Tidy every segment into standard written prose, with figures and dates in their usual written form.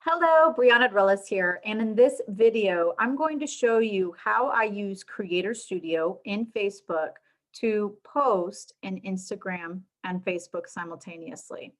Hello, Brianna here, and in this video, I'm going to show you how I use Creator Studio in Facebook to post in Instagram and Facebook simultaneously.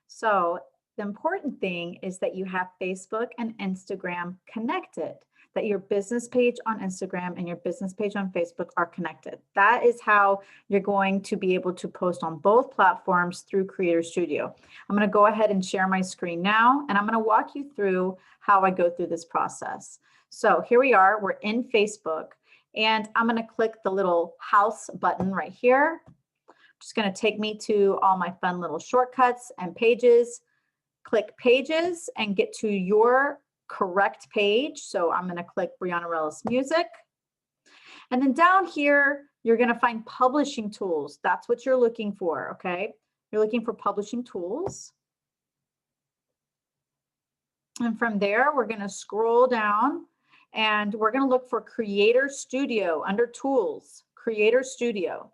So the important thing is that you have Facebook and Instagram connected, that your business page on Instagram and your business page on Facebook are connected. That is how you're going to be able to post on both platforms through Creator Studio. I'm going to go ahead and share my screen now, and I'm going to walk you through how I go through this process. So here we are, we're in Facebook, and I'm going to click the little house button right here. Just going to take me to all my fun little shortcuts and pages. Click pages and get to your correct page. So I'm going to click Brianna Music. And then down here, you're going to find publishing tools. That's what you're looking for, okay? You're looking for publishing tools. And from there, we're going to scroll down and we're going to look for Creator Studio under Tools, Creator Studio.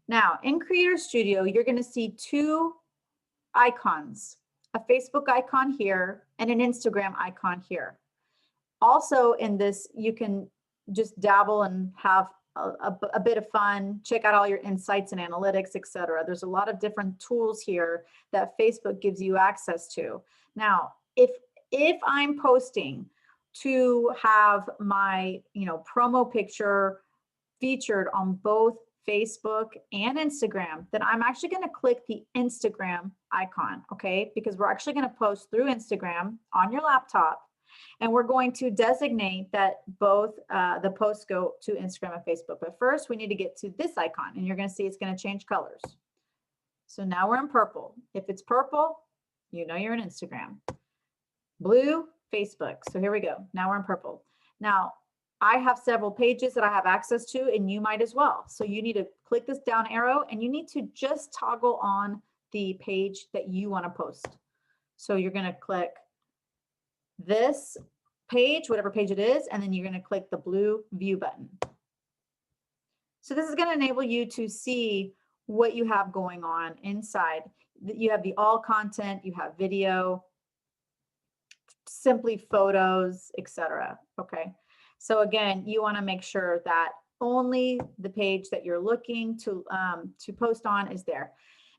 Now, in Creator Studio, you're going to see two icons, a Facebook icon here and an Instagram icon here. Also in this, you can just dabble and have a bit of fun, check out all your insights and analytics, etc. There's a lot of different tools here that Facebook gives you access to. Now, if I'm posting to have my, promo picture featured on both Facebook and Instagram, then I'm actually going to click the Instagram icon, okay? Because we're actually going to post through Instagram on your laptop, and we're going to designate that both the posts go to Instagram and Facebook. But first, we need to get to this icon, and you're going to see it's going to change colors. So now we're in purple. If it's purple, you know you're in Instagram. Blue, Facebook. So here we go. Now we're in purple. Now, I have several pages that I have access to, and you might as well. So you need to click this down arrow, and you need to just toggle on the page that you want to post. So you're going to click this page, whatever page it is, and then you're going to click the blue view button. So this is going to enable you to see what you have going on inside. You have the all content, you have video, simply photos, etc. Okay. So again, you want to make sure that only the page that you're looking to post on is there.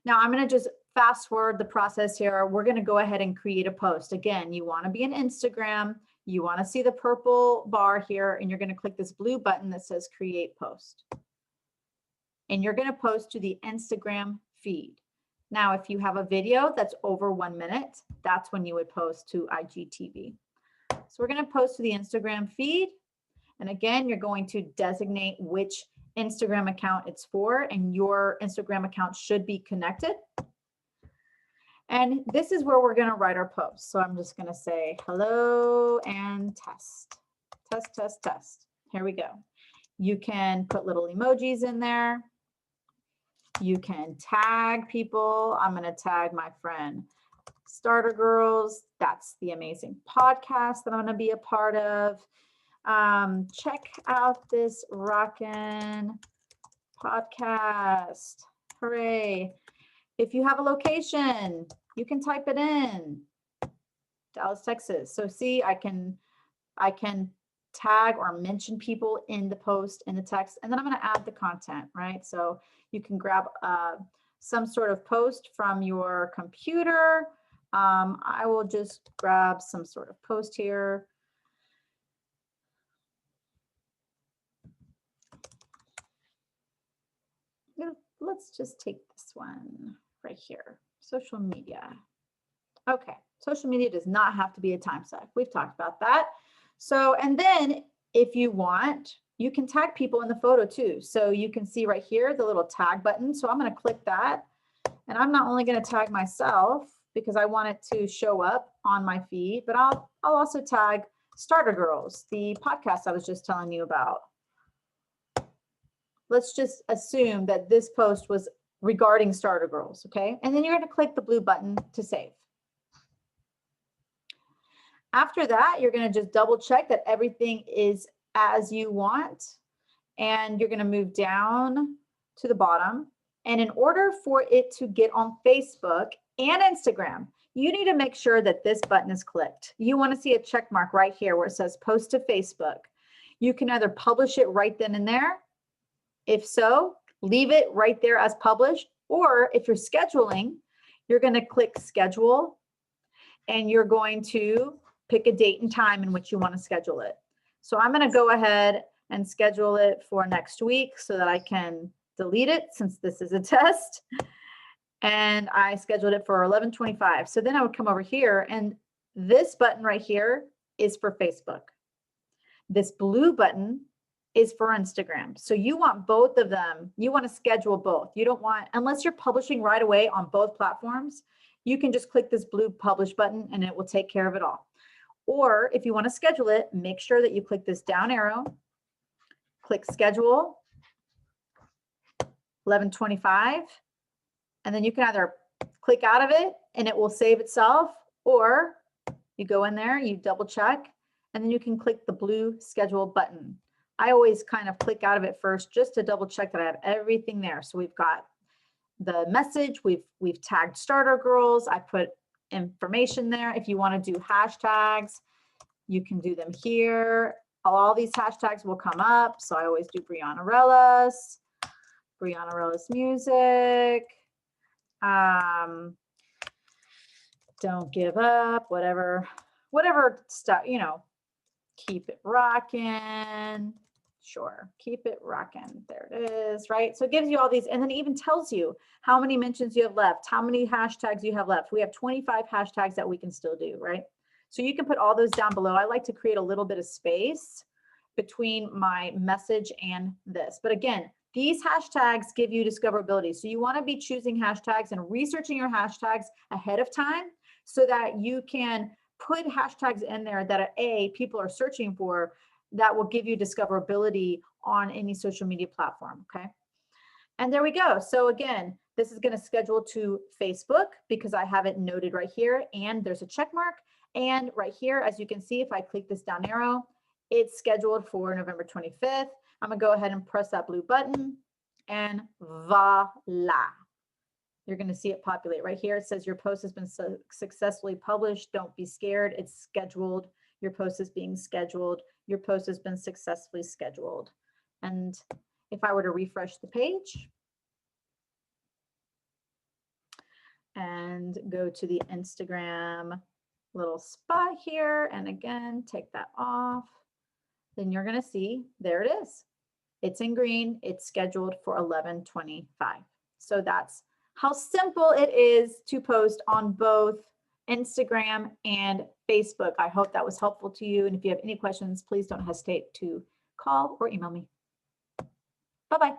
Now I'm going to just fast forward the process here. We're going to go ahead and create a post. Again, you want to be in Instagram. You want to see the purple bar here, and you're going to click this blue button that says Create Post. And you're going to post to the Instagram feed. Now, if you have a video that's over 1 minute, that's when you would post to IGTV. So we're going to post to the Instagram feed. And again, you're going to designate which Instagram account it's for, and your Instagram account should be connected. And this is where we're going to write our post. So I'm just going to say hello and test, test, test, test. Here we go. You can put little emojis in there. You can tag people. I'm going to tag my friend Starter Girls. That's the amazing podcast that I'm going to be a part of. Check out this rockin' podcast. Hooray. If you have a location, you can type it in. Dallas, Texas. So see, I can tag or mention people in the post, in the text, and then I'm going to add the content, right? So you can grab some sort of post from your computer. I will just grab some sort of post here. Let's just take this one right here, social media. Okay, social media does not have to be a time suck. We've talked about that. So, and then if you want, you can tag people in the photo too. So you can see right here, the little tag button. So I'm going to click that, and I'm not only going to tag myself because I want it to show up on my feed, but I'll also tag Starter Girls, the podcast I was just telling you about. Let's just assume that this post was regarding Starter Girls, okay? And then you're going to click the blue button to save. After that, you're going to just double check that everything is as you want, and you're going to move down to the bottom, And in order for it to get on Facebook and Instagram, you need to make sure that this button is clicked. You want to see a check mark right here where it says post to Facebook. You can either publish it right then and there. If so, leave it right there as published. Or if you're scheduling, you're going to click schedule and you're going to pick a date and time in which you want to schedule it. So I'm going to go ahead and schedule it for next week so that I can delete it since this is a test. And I scheduled it for 11:25. So then I would come over here, and this button right here is for Facebook. This blue button is for Instagram. So you want both of them. You want to schedule both. You don't want, unless you're publishing right away on both platforms, you can just click this blue publish button and it will take care of it all. Or if you want to schedule it, make sure that you click this down arrow, click schedule, 11:25, and then you can either click out of it and it will save itself, or you go in there, you double check, and then you can click the blue schedule button. I always kind of click out of it first just to double check that I have everything there. So we've got the message, we've tagged starter girls, I put information there. If you want to do hashtags, you can do them here. All these hashtags will come up. So I always do Brianna music, don't give up, whatever stuff, you know, keep it rocking. Sure, keep it rocking. There it is, right? So it gives you all these, and then it even tells you how many mentions you have left, how many hashtags you have left. We have 25 hashtags that we can still do, right? So you can put all those down below. I like to create a little bit of space between my message and this. But again, these hashtags give you discoverability. So you want to be choosing hashtags and researching your hashtags ahead of time so that you can put hashtags in there that people are searching for, that will give you discoverability on any social media platform, okay? And there we go. So again, this is going to schedule to Facebook because I have it noted right here, and there's a check mark. And right here, as you can see, if I click this down arrow, it's scheduled for November 25th. I'm going to go ahead and press that blue button, and voila. You're going to see it populate right here. It says your post has been successfully published. Don't be scared. It's scheduled. Your post is being scheduled. Your post has been successfully scheduled. And if I were to refresh the page and go to the Instagram little spot here, and again, take that off, then you're going to see there it is. It's in green. It's scheduled for 11:25. So that's how simple it is to post on both Instagram and Facebook. I hope that was helpful to you. And if you have any questions, please don't hesitate to call or email me. Bye-bye.